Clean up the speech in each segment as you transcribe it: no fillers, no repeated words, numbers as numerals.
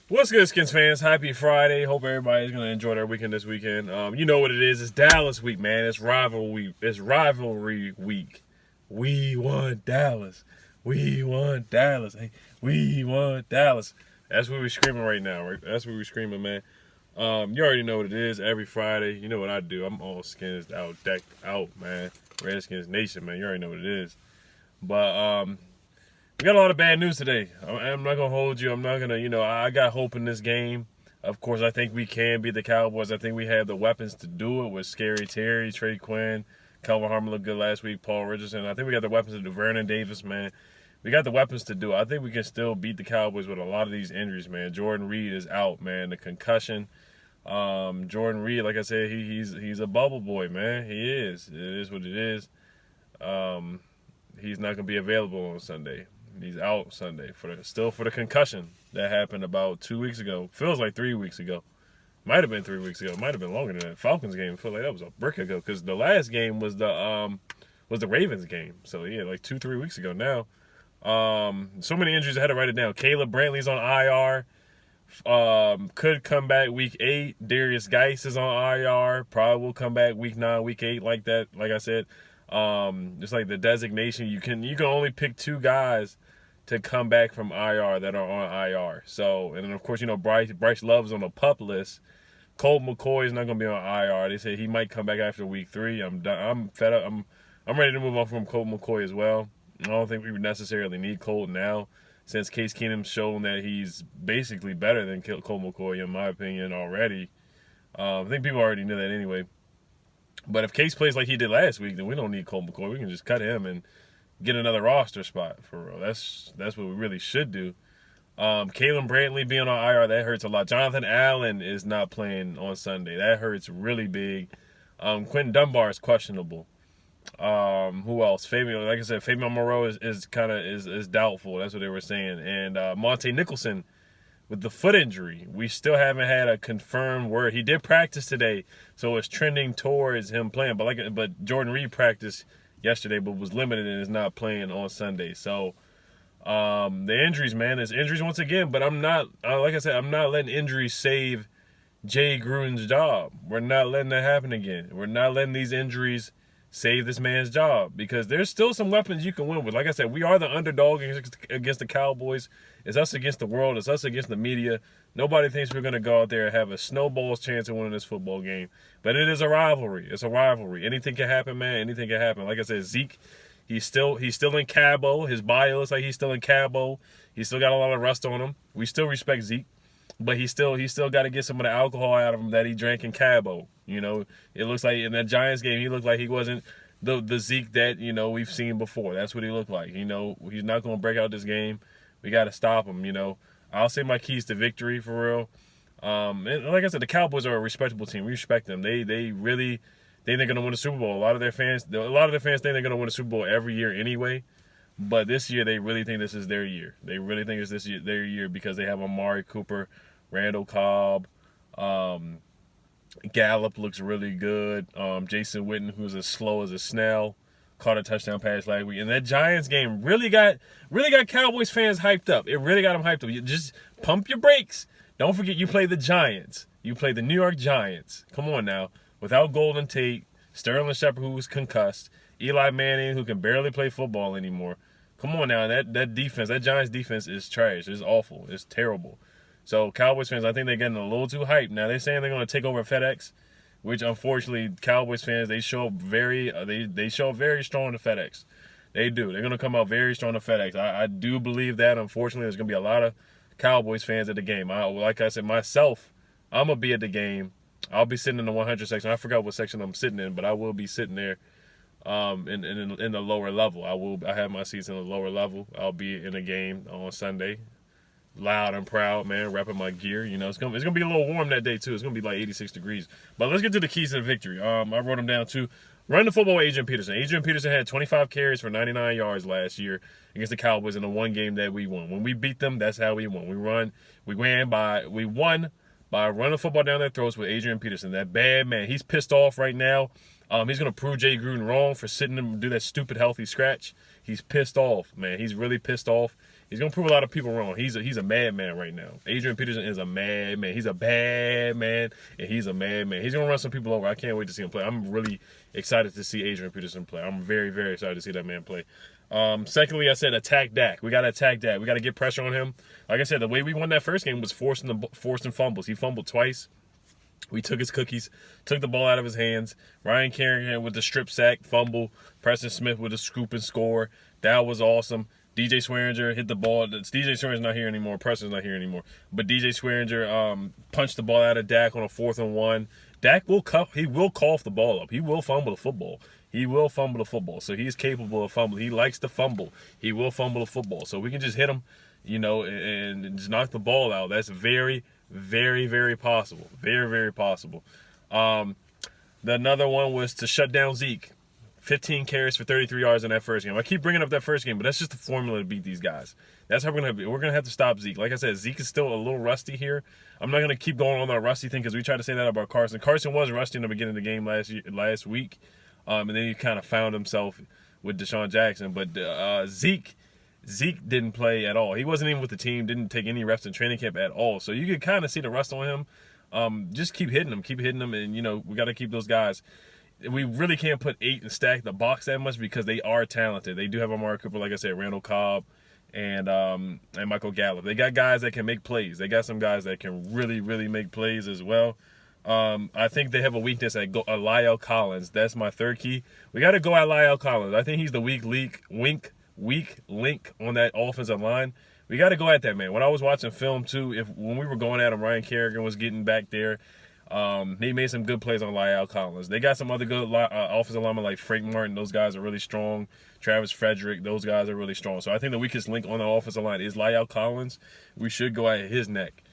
What's good, Skins fans? Happy Friday. Hope everybody's gonna enjoy their weekend this weekend. You know what it is. It's Dallas week, man. It's rivalry. It's rivalry week. We want Dallas. We want Dallas. Hey, we want Dallas. That's what we're screaming right now. Right? That's what we're screaming, man. You already know what it is. Every Friday, you know what I do. I'm all skins out, decked out, man. Redskins Nation, man. You already know what it is. But we got a lot of bad news today. I'm not going to hold you. I'm not going to, I got hope in this game. Of course, I think we can beat the Cowboys. I think we have the weapons to do it with Scary Terry, Trey Quinn. Calvin Harmon looked good last week. Paul Richardson. I think we got the weapons to do. Vernon Davis, man. We got the weapons to do it. I think we can still beat the Cowboys with a lot of these injuries, man. Jordan Reed is out, man. The concussion. Jordan Reed, like I said, he's a bubble boy, man. He is. It is what it is. He's not going to be available on Sunday. He's out Sunday for the concussion that happened about 2 weeks ago. Feels like 3 weeks ago. Might have been 3 weeks ago. Might have been longer than that. Falcons game. I feel like that was a brick ago because the last game was the Ravens game. So yeah, like 2-3 weeks ago now. So many injuries. I had to write it down. Caleb Brantley's on IR. Could come back week 8. Darius Geis is on IR. Probably will come back week 9, week 8 like that. Like I said, just like the designation, you can only pick 2 guys to come back from IR that are on IR. So, and then of course, Bryce Love's on the PUP list. Colt McCoy is not going to be on IR. They say he might come back after week 3. I'm done. I'm fed up. I'm ready to move on from Colt McCoy as well. I don't think we would necessarily need Colt now, since Case Keenum's shown that he's basically better than Colt McCoy, in my opinion, already. I think people already knew that anyway. But if Case plays like he did last week, then we don't need Colt McCoy. We can just cut him and get another roster spot for real. That's what we really should do. Caleb Brantley being on IR, that hurts a lot. Jonathan Allen is not playing on Sunday. That hurts really big. Quentin Dunbar is questionable. Who else? Fabian, like I said, Fabian Moreau is doubtful. That's what they were saying. And Monte Nicholson with the foot injury, we still haven't had a confirmed word. He did practice today, so it's trending towards him playing. But Jordan Reed practiced yesterday, but was limited and is not playing on Sunday. So the injuries, man, it's injuries once again. But I'm not, like I said, I'm not letting injuries save Jay Gruden's job. We're not letting that happen again. We're not letting these injuries save this man's job, because there's still some weapons you can win with. Like I said, we are the underdog against the Cowboys. It's us against the world. It's us against the media. Nobody thinks we're going to go out there and have a snowball's chance of winning this football game. But it is a rivalry. It's a rivalry. Anything can happen, man. Anything can happen. Like I said, Zeke, he's still in Cabo. His bio looks like he's still in Cabo. He's still got a lot of rust on him. We still respect Zeke, but he still got to get some of the alcohol out of him that he drank in Cabo. It looks like in that Giants game, he looked like he wasn't the Zeke that, we've seen before. That's what he looked like. He's not going to break out this game. We got to stop him, I'll say my keys to victory for real. And like I said, the Cowboys are a respectable team. We respect them. They really think they're going to win the Super Bowl. A lot of their fans think they're going to win the Super Bowl every year anyway. But this year, they really think this is their year. They really think it's their year because they have Amari Cooper, Randall Cobb, Gallup looks really good. Jason Witten, who's as slow as a snail, caught a touchdown pass last week. And that Giants game really got Cowboys fans hyped up. It really got them hyped up. You just pump your brakes. Don't forget, you play the Giants. You play the New York Giants. Come on now. Without Golden Tate, Sterling Shepard, who was concussed, Eli Manning, who can barely play football anymore. Come on now. That defense, that Giants defense is trash. It's awful. It's terrible. So Cowboys fans, I think they're getting a little too hyped. Now they're saying they're going to take over FedEx, which unfortunately Cowboys fans, they show up very strong to FedEx. They do. They're going to come out very strong to FedEx. I do believe that. Unfortunately, there's going to be a lot of Cowboys fans at the game. Like I said, myself, I'm going to be at the game. I'll be sitting in the 100 section. I forgot what section I'm sitting in, but I will be sitting there in the lower level. I have my seats in the lower level. I'll be in the game on Sunday. Loud and proud, man, repping my gear. It's gonna be a little warm that day too. It's gonna be like 86 degrees. But let's get to the keys to the victory. I wrote them down too. Run the football with Adrian Peterson. Adrian Peterson had 25 carries for 99 yards last year against the Cowboys in the one game that we won. When we beat them, that's how we won. We won by running the football down their throats with Adrian Peterson. That bad man. He's pissed off right now. He's gonna prove Jay Gruden wrong for sitting him and do that stupid healthy scratch. He's pissed off, man. He's really pissed off. He's gonna prove a lot of people wrong. He's a madman right now. Adrian Peterson is a madman. He's a bad man, and he's a madman. He's gonna run some people over. I can't wait to see him play. I'm really excited to see Adrian Peterson play. I'm very, very excited to see that man play. Secondly, I said attack Dak. We gotta attack Dak. We gotta get pressure on him. Like I said, the way we won that first game was forcing fumbles. He fumbled twice. We took his cookies, took the ball out of his hands. Ryan Kerrigan with the strip sack, fumble. Preston Smith with a scoop and score. That was awesome. DJ Swearinger hit the ball. DJ Swearinger's not here anymore. Preston's not here anymore. But DJ Swearinger punched the ball out of Dak on a 4th and 1. Dak will cough the ball up. He will fumble the football. He will fumble the football. So he's capable of fumbling. He likes to fumble. He will fumble the football. So we can just hit him, and just knock the ball out. That's very, very, very possible. Very, very possible. Another one was to shut down Zeke. 15 carries for 33 yards in that first game. I keep bringing up that first game, but that's just the formula to beat these guys. That's how we're gonna have to stop Zeke. Like I said, Zeke is still a little rusty here. I'm not gonna keep going on that rusty thing because we tried to say that about Carson. Carson was rusty in the beginning of the game last week, and then he kind of found himself with Deshaun Jackson. But Zeke didn't play at all. He wasn't even with the team. Didn't take any reps in training camp at all. So you could kind of see the rust on him. Just keep hitting him, and we got to keep those guys. We really can't put 8 and stack the box that much because they are talented. They do have Amari Cooper, like I said, Randall Cobb, and Michael Gallup. They got guys that can make plays. They got some guys that can really, really make plays as well. I think they have a weakness at La'el Collins. That's my third key. We got to go at La'el Collins. I think he's the weak link on that offensive line. We got to go at that man. When I was watching film too, when we were going at him, Ryan Kerrigan was getting back there. He made some good plays on La'el Collins. They got some other good offensive linemen like Frank Martin. Those guys are really strong. Travis Frederick. Those guys are really strong. So I think the weakest link on the offensive line is La'el Collins. We should go at his neck.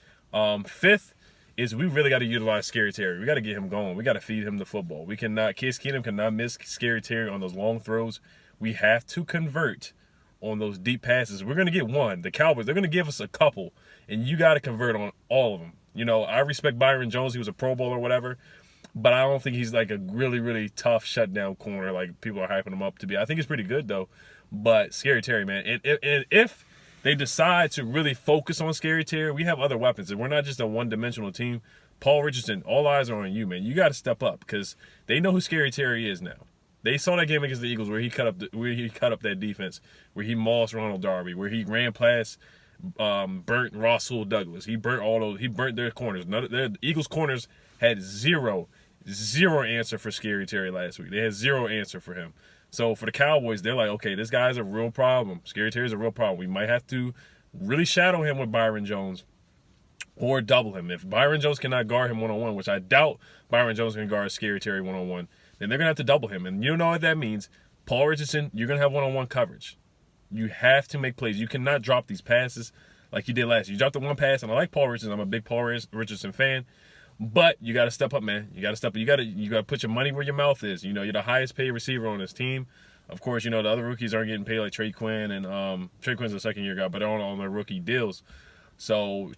Fifth is we really got to utilize Scary Terry. We got to get him going. We got to feed him the football. Case Keenum cannot miss Scary Terry on those long throws. We have to convert on those deep passes. We're going to get one. The Cowboys, they're going to give us a couple, and you got to convert on all of them. I respect Byron Jones. He was a Pro Bowler or whatever, but I don't think he's like a really, really tough shutdown corner like people are hyping him up to be. I think he's pretty good, though. But Scary Terry, man, if they decide to really focus on Scary Terry, we have other weapons, and we're not just a one-dimensional team. Paul Richardson, all eyes are on you, man. You got to step up because they know who Scary Terry is now. They saw that game against the Eagles where he cut up that defense, where he mauled Ronald Darby, where he ran past burnt Rasul Douglas. He burnt all those. He burnt their corners. The Eagles' corners had zero answer for Scary Terry last week. They had zero answer for him. So for the Cowboys, they're like, okay, this guy's a real problem. Scary Terry's a real problem. We might have to really shadow him with Byron Jones or double him. If Byron Jones cannot guard him one-on-one, which I doubt Byron Jones can guard Scary Terry one-on-one, then they're going to have to double him. And you know what that means. Paul Richardson, you're going to have one-on-one coverage. You have to make plays. You cannot drop these passes like you did last year. You dropped the one pass, and I like Paul Richardson. I'm a big Paul Richardson fan. But you got to step up, man. You got to step up. You got to put your money where your mouth is. You're the highest paid receiver on this team. Of course, the other rookies aren't getting paid like Trey Quinn, and Trey Quinn's a second-year guy, but they're on their rookie deals. So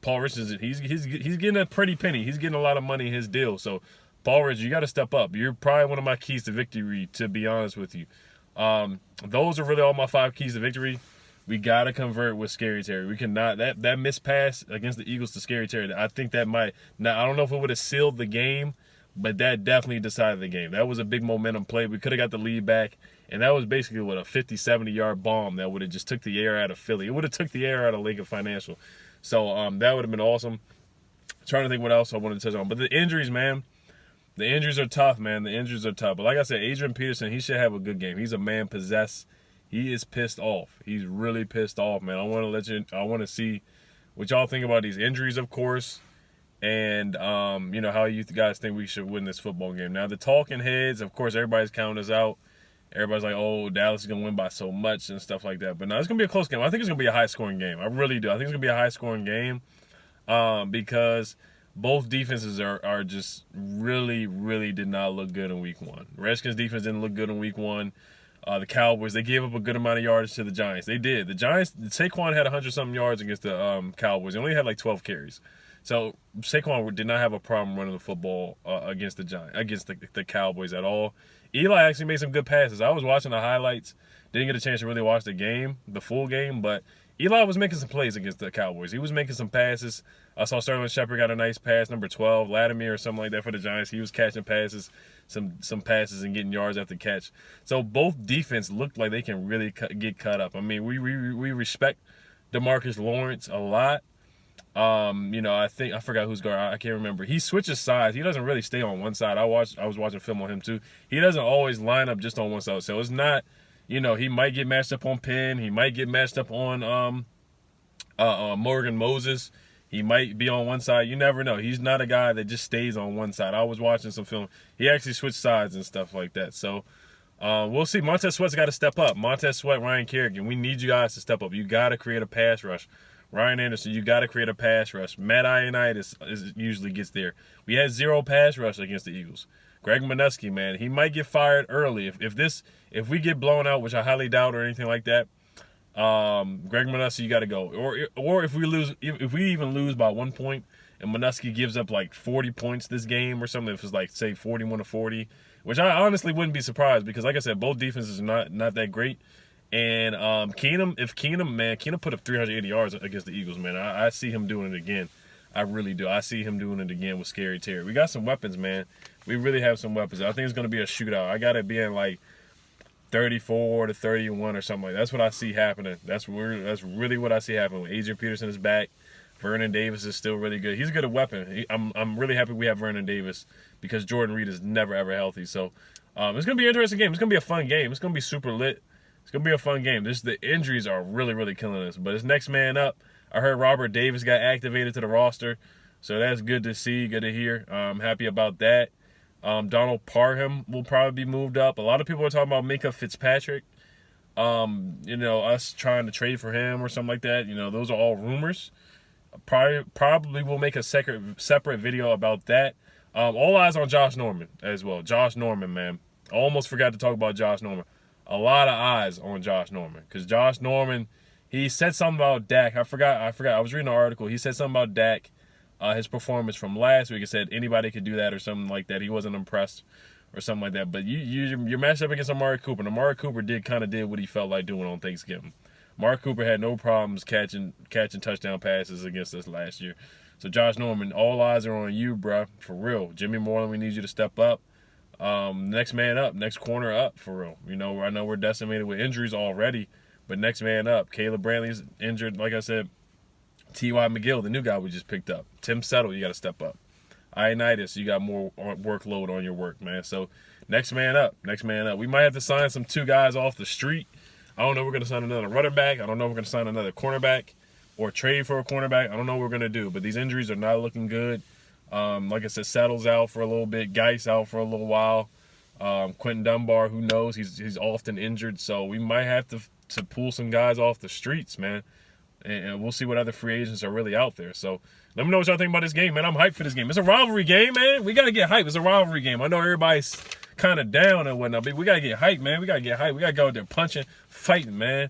Paul Richardson, he's getting a pretty penny. He's getting a lot of money in his deal. So Paul Richardson, you got to step up. You're probably one of my keys to victory, to be honest with you. Those are really all my 5 keys to victory. We got to convert with Scary Terry. We cannot, that missed pass against the Eagles to Scary Terry, I think that might, now I don't know if it would have sealed the game, but that definitely decided the game. That was a big momentum play. We could have got the lead back, and that was basically a 50-70-yard bomb that would have just took the air out of Philly. It would have took the air out of Lincoln Financial. So that would have been awesome. I'm trying to think what else I wanted to touch on. But the injuries, man. The injuries are tough, man. The injuries are tough. But like I said, Adrian Peterson, he should have a good game. He's a man possessed. He is pissed off. He's really pissed off, man. I want to see what y'all think about these injuries, of course, and how you guys think we should win this football game. Now, the talking heads, of course, everybody's counting us out. Everybody's like, oh, Dallas is going to win by so much and stuff like that. But no, it's going to be a close game. I think it's going to be a high-scoring game. I really do. I think it's going to be a high-scoring game because both defenses are just really, really did not look good in week 1. Redskins defense didn't look good in week 1. The Cowboys, they gave up a good amount of yardage to the Giants. They did. The Giants, Saquon had 100-something yards against the Cowboys. He only had like 12 carries. So Saquon did not have a problem running the football against the Cowboys at all. Eli actually made some good passes. I was watching the highlights. Didn't get a chance to really watch the full game, but Eli was making some plays against the Cowboys. He was making some passes. I saw Sterling Shepard got a nice pass, number 12, Latimer or something like that for the Giants. He was catching passes, some passes and getting yards after catch. So both defense looked like they can really get cut up. I mean, we respect DeMarcus Lawrence a lot. I forgot who's guard. I can't remember. He switches sides. He doesn't really stay on one side. I was watching film on him too. He doesn't always line up just on one side. So it's not, he might get matched up on Penn. He might get matched up on Morgan Moses. He might be on one side. You never know. He's not a guy that just stays on one side. I was watching some film. He actually switched sides and stuff like that. So we'll see. Montez Sweat's got to step up. Montez Sweat, Ryan Kerrigan, we need you guys to step up. You got to create a pass rush. Ryan Anderson, you got to create a pass rush. Matt Ioannidis usually gets there. We had 0 pass rush against the Eagles. Greg Minuski, man, he might get fired early. If we get blown out, which I highly doubt or anything like that, Greg Minuski, you got to go. Or if we even lose by 1 point and Minuski gives up like 40 points this game or something, if it's like, say, 41-40, which I honestly wouldn't be surprised because, like I said, both defenses are not that great. And Keenum put up 380 yards against the Eagles, man. I see him doing it again. I really do. I see him doing it again with Scary Terry. We got some weapons, man. We really have some weapons. I think it's going to be a shootout. I got it being like 34-31 or something like that. That's what I see happening. That's really what I see happening. Adrian Peterson is back. Vernon Davis is still really good. He's a good weapon. I'm really happy we have Vernon Davis because Jordan Reed is never, ever healthy. So it's going to be an interesting game. It's going to be a fun game. It's going to be super lit. It's going to be a fun game. The injuries are really, really killing us. But it's next man up. I heard Robert Davis got activated to the roster. So that's good to see, good to hear. I'm happy about that. Donald Parham will probably be moved up. A lot of people are talking about Minka Fitzpatrick. Us trying to trade for him or something like that. Those are all rumors. Probably we'll make a separate video about that. All eyes on Josh Norman as well. Josh Norman, man. I almost forgot to talk about Josh Norman. A lot of eyes on Josh Norman because Josh Norman, he said something about Dak. I forgot. I was reading an article. He said something about Dak, his performance from last week. He said anybody could do that or something like that. He wasn't impressed or something like that. But you're matched up against Amari Cooper. And Amari Cooper did what he felt like doing on Thanksgiving. Amari Cooper had no problems catching touchdown passes against us last year. So Josh Norman, all eyes are on you, bro. For real. Jimmy Moreland, we need you to step up. Next man up, next corner up, for real. I know we're decimated with injuries already, but next man up. Caleb Brantley's injured, like I said. T.Y. McGill, the new guy we just picked up. Tim Settle, you got to step up. Ioannidis, you got more workload on your work, man. So next man up. We might have to sign some 2 guys off the street. I don't know if we're going to sign another running back. I don't know if we're going to sign another cornerback or trade for a cornerback. I don't know what we're going to do, but these injuries are not looking good. Like I said, Settle's out for a little bit. Geis out for a little while. Quentin Dunbar, who knows? He's often injured. So we might have to pull some guys off the streets, man. And we'll see what other free agents are really out there. So let me know what y'all think about this game, man. I'm hyped for this game. It's a rivalry game, man. We got to get hyped. It's a rivalry game. I know everybody's kind of down and whatnot, but we got to get hyped, man. We got to get hyped. We got to go out there punching, fighting, man.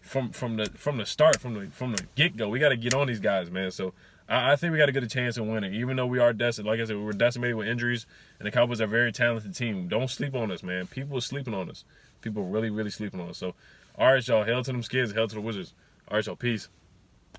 From the start, from the get-go. We got to get on these guys, man. So I think we got a good chance of winning, even though we are decimated. Like I said, we were decimated with injuries, and the Cowboys are a very talented team. Don't sleep on us, man. People are sleeping on us. People really, really sleeping on us. So, all right, y'all. Hail to them Skids. Hail to the Wizards. All right, y'all. Peace.